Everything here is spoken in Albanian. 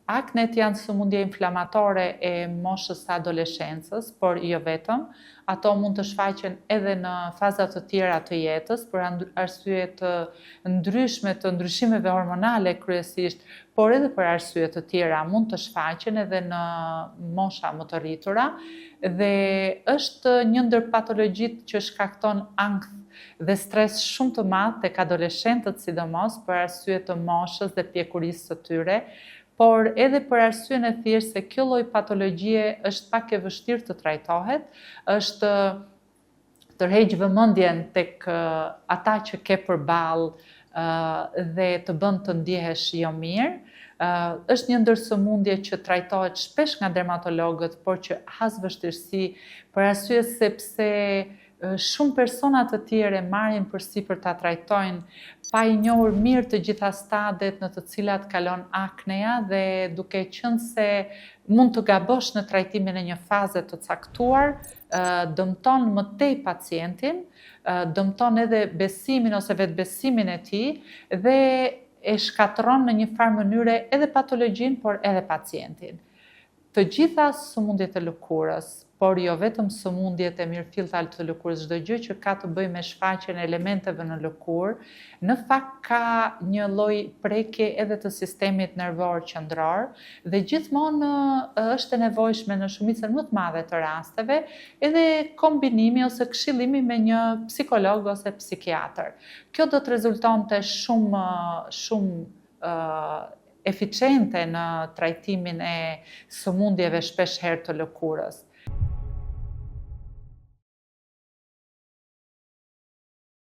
Aknet janë sëmundje inflamatore e moshës së adoleshencës, por jo vetëm. Ato mund të shfaqen edhe në fazat të tjera të jetës, për arsye të ndryshme të ndryshimeve hormonale kryesisht, por edhe për arsye të tjera mund të shfaqen edhe në mosha më të rritura, dhe është një ndër patologjitë që shkakton ankth dhe stres shumë të madh tek adoleshentët, sidomos për arsye të moshës dhe pjekurisë së tyre, por edhe për arsyen e thjeshtë se kjo lloj patologjie është pak e vështirë të trajtohet, është tërheq vëmendjen tek ata që ke përballë dhe të bën të ndihesh jo mirë. Është një ndër sëmundje që trajtohet shpesh nga dermatologët, por që has vështirësi për arsye sepse shumë persona të tjerë marrin përsipër ta trajtojnë pa i njohur mirë të gjitha stadiet në të cilat kalon akneja, dhe duke qenë se mund të gabosh në trajtimin e një faze të caktuar, dëmton më tej pacientin, dëmton edhe besimin ose vetbesimin e tij dhe e shkatërron në një farë mënyre edhe patologjinë, por edhe pacientin. Të gjitha sëmundjet e lëkurës, por jo vetëm sëmundjet e mirëfillta të lëkurës, çdo gjë që ka të bëjë me shfaqjen e elementeve në lëkurë, në fakt ka një lloj prekje edhe të sistemit nervor qendror, dhe gjithmonë është e nevojshme në shumicën më të madhe të rasteve edhe kombinimi ose këshillimi me një psikolog ose psikiatër. Kjo do të rezultonte shumë eficiente në trajtimin e sëmundjeve shpesh herë të lëkurës.